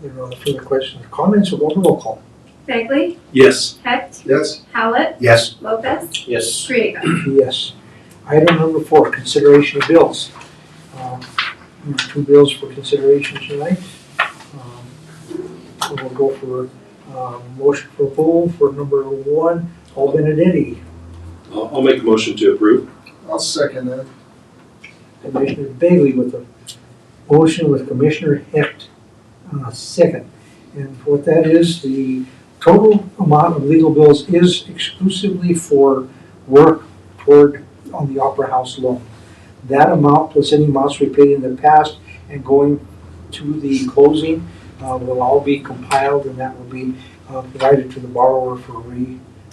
There are no further questions or comments, we'll go to roll call. Bagley? Yes. Hecht? Yes. Howlett, Yes. Lopez, Yes. Griego. Yes. Item number 4, consideration of bills. We have 2 bills for consideration tonight. So we'll go for motion for approval for number 1, Paul Benedetti. I'll make a motion to approve. I'll second that. Commissioner Bailey with a motion with Commissioner Hecht second. And what that is, the total amount of legal bills is exclusively for work on the Opera House loan. That amount plus any amounts we paid in the past and going to the closing will all be compiled, and that will be provided to the borrower for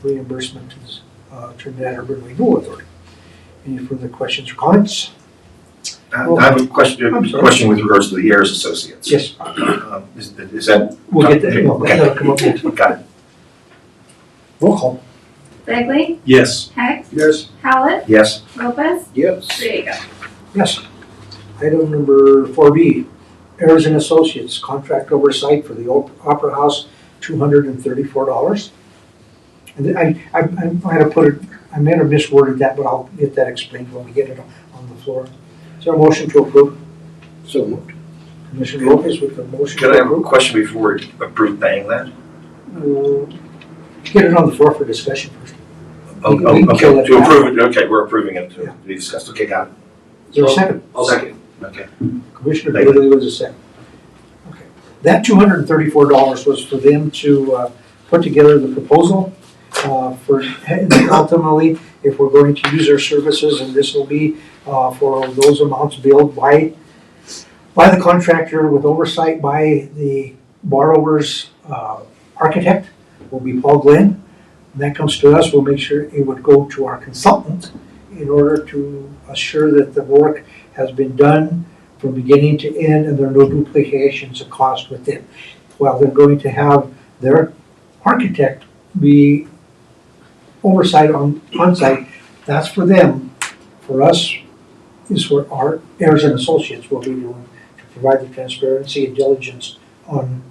reimbursement to the Trinidad Urban Renewal Authority. Any further questions or comments? I have a question with regards to the heirs associates. Yes, Is that? we'll get that, no, that'll come up next. Got it. Roll call. Bagley, Yes. Heck, Yes. Howlett, Yes. Lopez, Yes. Griego. Yes. Item number 4B, Heirs and Associates, contract oversight for the Opera House, $234. And I might have put it, I may have misworded that, but I'll get that explained when we get it on the floor. Is there a motion to approve? So moved. Commissioner Lopez with the motion Can I to have a approve. question before we approve paying that? Get it on the floor for discussion first. Oh, We can kill okay, it to now. approve it, okay, we're approving it Yeah. to be discussed, okay, got it. Is there a second? I'll second. Okay. Commissioner Bailey. Bailey was a second. Okay. That $234 was for them to put together the proposal for ultimately, if we're going to use their services, and this will be for those amounts billed by the contractor with oversight by the borrower's architect, will be Paul Glenn. When that comes to us, we'll make sure it would go to our consultant in order to assure that the work has been done from beginning to end and there are no duplications of cost with it. While they're going to have their architect be oversight on site, that's for them. For us, is what our heirs and associates will be doing to provide the transparency and diligence on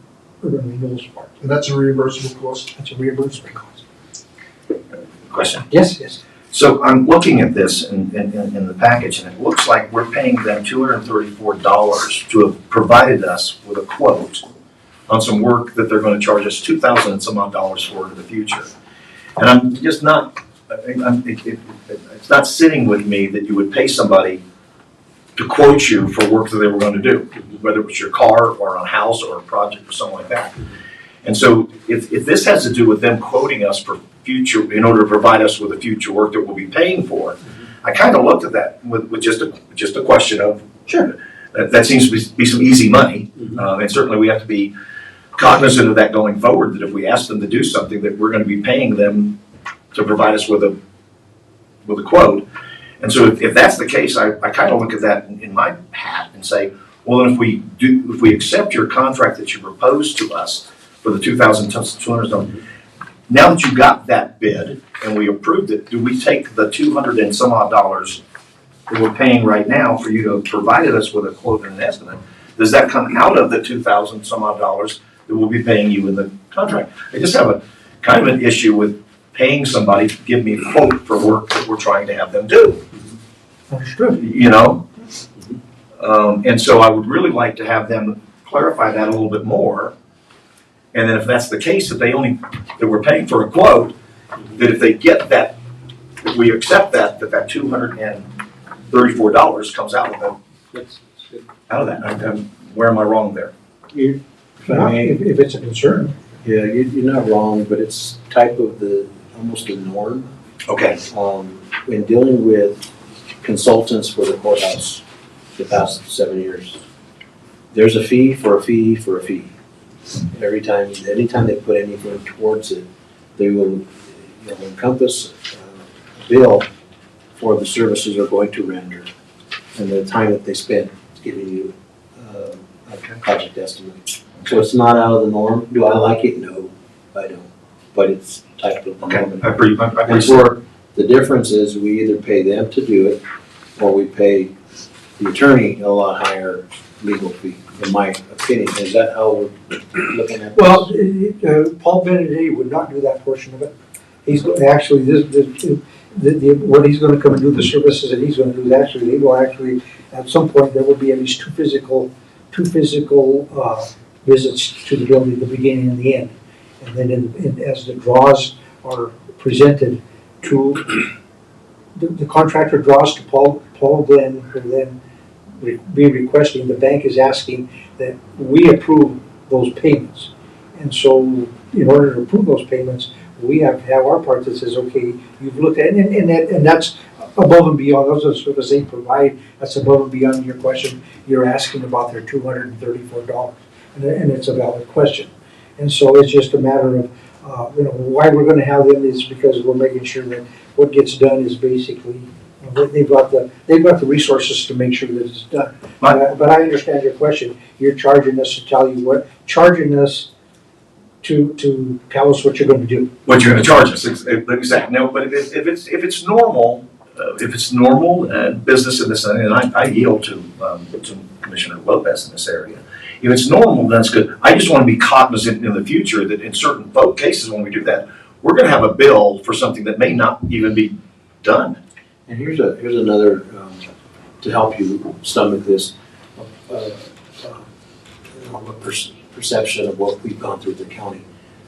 urban renewal's part. And that's a reimbursable cost. That's a reimbursement cost. Question. Yes, yes. So I'm looking at this in the package, and it looks like we're paying them $234 to have provided us with a quote on some work that they're gonna charge us $2,000 and some odd dollars for in the future. And I'm just not, it's not sitting with me that you would pay somebody to quote you for work that they were gonna do, whether it was your car or a house or a project or something like that. And so if this has to do with them quoting us for future, in order to provide us with the future work that we'll be paying for, I kind of looked at that with just a question of, Sure. that seems to be some easy money. And certainly we have to be cognizant of that going forward, that if we ask them to do something, that we're gonna be paying them to provide us with a quote. And so if that's the case, I kind of look at that in my hat and say, well, then if we accept your contract that you proposed to us for the $2,200, now that you got that bid and we approved it, do we take the 200 and some odd dollars that we're paying right now for you to have provided us with a quote and an estimate? Does that come out of the 2,000 some odd dollars that we'll be paying you in the contract? I just have a kind of an issue with paying somebody to give me a quote for work that we're trying to have them do, Understood. you know? And so I would really like to have them clarify that a little bit more. And then if that's the case, that we're paying for a quote, that if they get that, if we accept that $234 comes out of them, out of that. Where am I wrong there? If I may, If it's a concern. yeah, you're not wrong, but it's type of almost the norm. Okay, In dealing with consultants for the courthouse the past 7 years, there's a fee for a fee for a fee. Anytime they put anything towards it, they will encompass a bill for the services they're going to render and the time that they spent giving you a project estimate. So it's not out of the norm. Do I like it? No, I don't. But it's type of the okay, norm. I agree. And for, the difference is we either pay them to do it or we pay the attorney a lot higher legal fee, in my opinion. Is that how we're looking at this? Well, Paul Benedetti would not do that portion of it. he's, actually, what he's gonna come and do, the services that he's gonna do, is actually, they will actually, at some point, there will be at least two physical, visits to the building, the beginning and the end. And then as the draws are presented to, the contractor draws to Paul Glenn, who then be requesting, the bank is asking that we approve those payments. And so, in order to approve those payments, we have to have our part that says, okay, you've looked at, and that's above and beyond, those are services they provide, that's above and beyond your question. You're asking about their $234, and it's a valid question. And so it's just a matter of, why we're gonna have them is because we're making sure that what gets done is basically, they've got the resources to make sure that it's done. But I understand your question. You're charging us to tell you what, charging us to tell us what you're gonna do. What you're gonna charge us, exactly. No, but if it's normal, business in this, and I yield to Commissioner Lopez in this area. If it's normal, that's good. I just wanna be cognizant in the future that in certain cases when we do that, we're gonna have a bill for something that may not even be done. And here's another, to help you stomach this, perception of what we've gone through the county,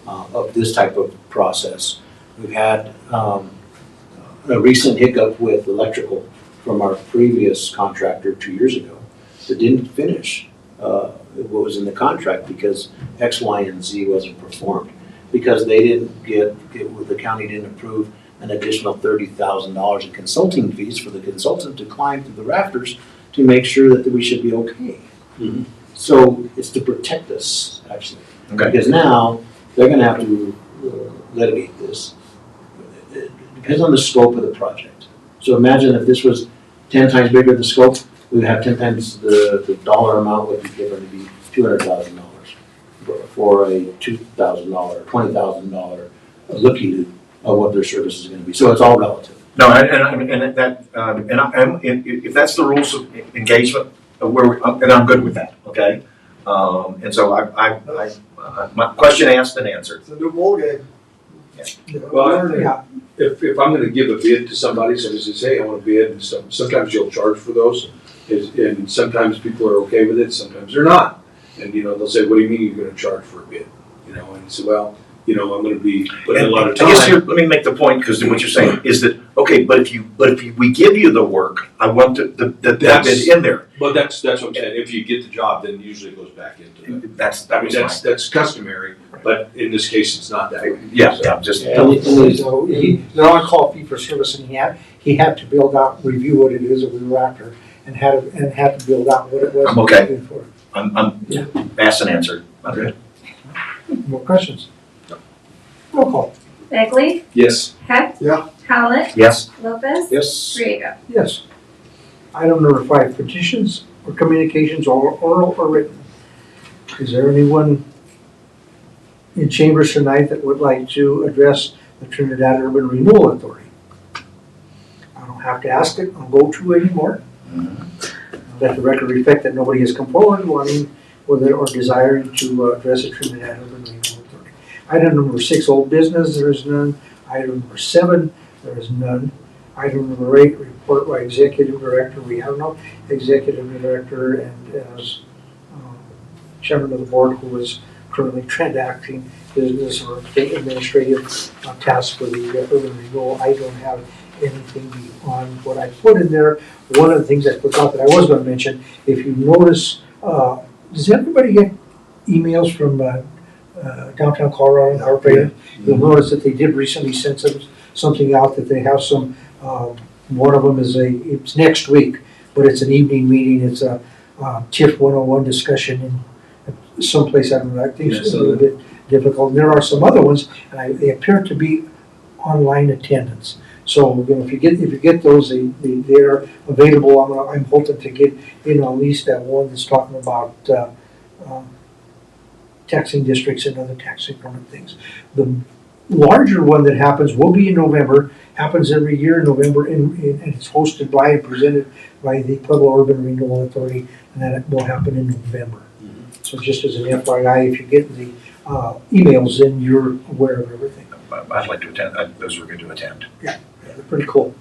of this type of process. We've had a recent hiccup with electrical from our previous contractor 2 years ago that didn't finish what was in the contract because X, Y, and Z wasn't performed. Because they didn't the county didn't approve an additional $30,000 in consulting fees for the consultant to climb through the rafters to make sure that we should be okay. Mhm. So it's to protect us, actually. Okay. Because now they're gonna have to litigate this. It depends on the scope of the project. So imagine if this was 10 times bigger the scope, we would have 10 times the dollar amount would be given to be $200,000 for a $2,000, $20,000 looky-loo of what their service is gonna be. So it's all relative. No, if that's the rules of engagement, and I'm good with that, okay? And so my question asked and answered. It's a new ballgame. Well, Yeah, If I'm gonna give a bid to somebody, somebody says, hey, I want to bid, and sometimes you'll charge for those, and sometimes people are okay with it, sometimes they're not. And, they'll say, what do you mean you're gonna charge for a bid? And you say, well, I'm gonna be putting a lot of I guess time. let me make the point, because what you're saying is that, okay, but if we give you the work, I want that bid in there. But that's what I'm saying, if you get the job, then usually it goes back into the, that's customary, but in this case, it's not that way. Yeah, So- just. so they're on call fee for service, and he had to build out, review what it is that we were after, and had to build out what it was. I'm okay. we were looking for. I'm Yeah. asked and answered. Okay. More questions? Roll call. Bagley? Yes. Heck? Yeah. Howlett? Yes. Lopez? Yes. Riego? Yes. Item number 5, petitions or communications, oral or written. Is there anyone in chambers tonight that would like to address the Trinidad Urban Renewal Authority? I don't have to ask it, I'll go to anymore. Let the record reflect that nobody has come forward wanting or desiring to address the Trinidad Urban Renewal Authority. Item number 6, old business, there is none. Item number 7, there is none. Item number 8, report by executive director, we have no executive director, and as chairman of the board who is currently transacting business or administrative tasks for the urban renewal, I don't have anything beyond what I put in there. One of the things I forgot that I was gonna mention, if you notice, does everybody get emails from downtown Colorado and our area? You'll notice that they did recently send something out that they have some, one of them is it's next week, but it's an evening meeting, it's a TIF 101 discussion in someplace, I don't know, I think it's a little bit difficult. And there are some other ones, and they appear to be online attendance. So, if you get those, they're available. I'm hoping to get in at least that one that's talking about taxing districts and other tax increment things. The larger one that happens will be in November, happens every year in November, and it's hosted by and presented by the Pueblo Urban Renewal Authority, and that will happen in November. So just as an FYI, if you get the emails, then you're aware of everything. I'd like to attend, those were good to attend. Yeah, they're pretty cool.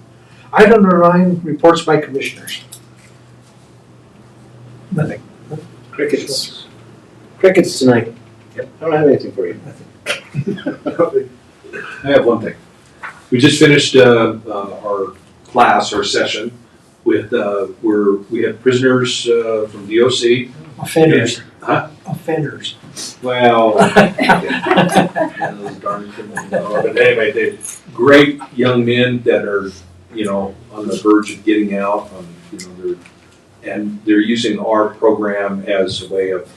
Item number 9, reports by commissioners. Nothing. Crickets. Crickets tonight. Yep. I don't have anything for you. I have one thing. We just finished our class, our session with, we had prisoners from DOC. Offenders. Huh? Offenders. Well, those darn criminals. But anyway, they're great young men that are, on the verge of getting out. They're using our program as a way of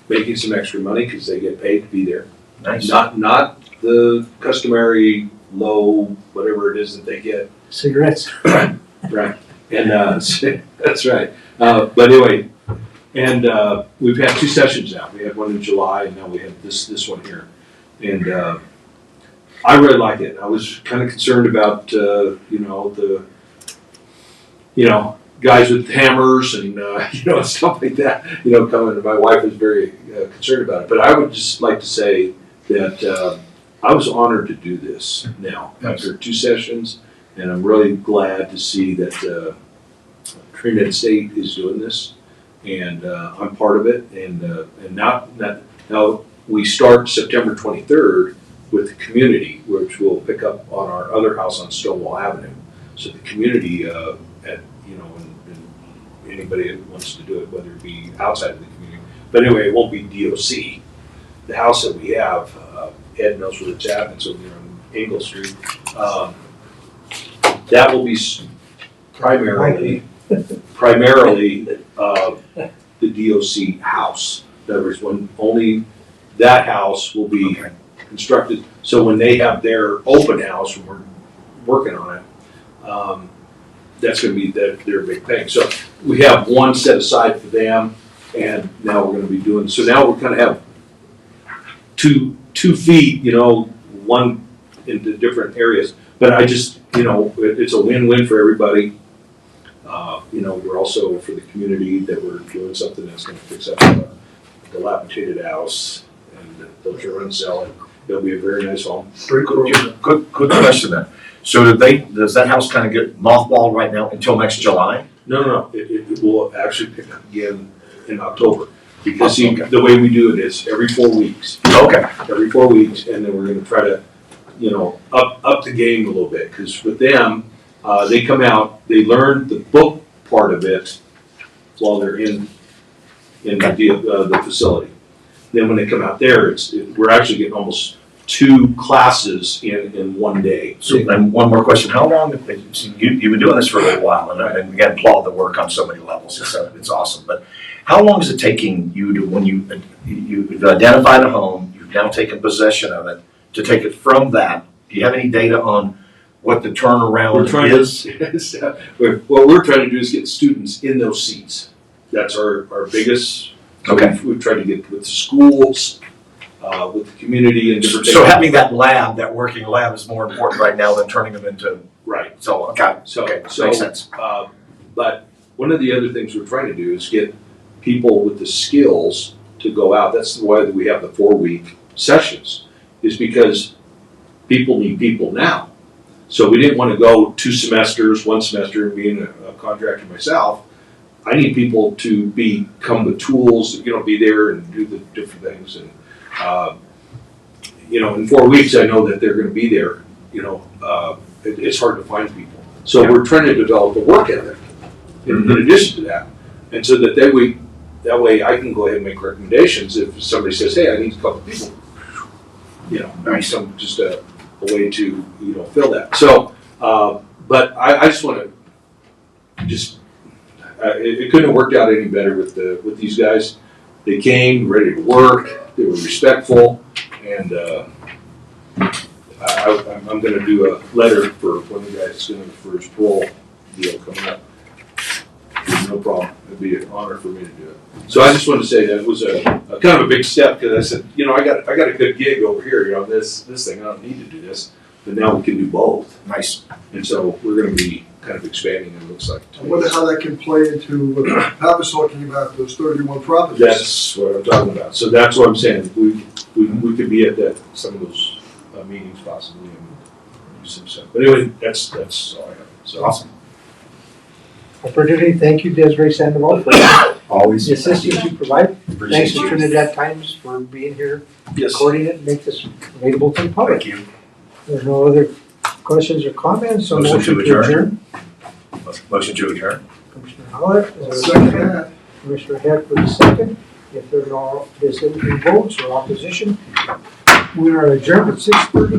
making some extra money because they get paid to be there. Nice. Not the customary low, whatever it is that they get. Cigarettes. Right. And that's right. But anyway, and we've had 2 sessions now. We had one in July, and now we have this one here. And I really like it. I was kind of concerned about guys with hammers and stuff like that. Coming. My wife is very concerned about it. But I would just like to say that I was honored to do this now after 2 sessions, and I'm really glad to see that Trinidad State is doing this, and I'm part of it. And now we start September 23rd with the community, which will pick up on our other house on Stonewall Avenue. So the community, and anybody that wants to do it, whether it be outside of the community. But anyway, it won't be DOC. The house that we have, Ed knows where it's at, it's over there on Engle Street. That will be primarily the DOC house. In other words, when only that house will be constructed. So when they have their open house, when we're working on it, that's going to be their big thing. So we have one set aside for them, and now we're going to be doing. So now we're going to have two feet, one into different areas. But I just, it's a win-win for everybody. We're also for the community that we're doing something that's going to fix up a dilapidated house, and they'll turn and sell it. It'll be a very nice home. Good question then. So does that house kind of get mothballed right now until next July? No. It will actually pick up again in October. Because the way we do it is every 4 weeks. Okay. Every 4 weeks, and then we're going to try to, up the game a little bit. Because with them, they come out, they learn the book part of it while they're in the facility. Then when they come out there, we're actually getting almost 2 classes in one day. So, and one more question: how long? You've been doing this for a little while, and again, applaud the work on so many levels. It's awesome. But how long is it taking you to, when you've identified a home, you've now taken possession of it, to take it from that? Do you have any data on what the turnaround is? What we're trying to do is get students in those seats. That's our biggest. Okay. We've tried to get with schools, with the community and different things. So having that working lab is more important right now than turning them into. Right. So, okay. So Makes sense. But one of the other things we're trying to do is get people with the skills to go out. That's why we have the 4-week sessions, is because people need people now. So we didn't want to go 2 semesters, 1 semester, and being a contractor myself. I need people to come with tools, be there and do the different things. And, in 4 weeks, I know that they're going to be there. It's hard to find people. So we're trying to develop a work ethic in addition to that. And so that way I can go ahead and make recommendations if somebody says, hey, I need a couple people. Nice. Just a way to, fill that. So, but I just want to it couldn't have worked out any better with these guys. They came ready to work. They were respectful, and I'm going to do a letter for one of the guys for his parole deal coming up. No problem. It'd be an honor for me to do it. So I just wanted to say that it was a kind of a big step, because I said, I got a good gig over here. This thing, I don't need to do this, but now we can do both. Nice. And so we're going to be kind of expanding. It looks like. I wonder how that can play into what Pat was talking about, those 31 properties. That's what I'm talking about. So that's what I'm saying. We could be at some of those meetings possibly and do some stuff. But anyway, that's all I have. So Awesome. Particularly, thank you, Desiree Sandoval, for Always. the assistance you provide. Appreciate Thanks to you. Trinidad Times for being here, Yes. recording it, and make this available to the public. Thank you. There's no other questions or comments, so Motion motion to to adjourn. adjourn. Motion to adjourn. Commissioner Howard, is there a Second second? that. Commissioner Heck with the second. If there are no dissenting votes or opposition, we are adjourned at 6:30.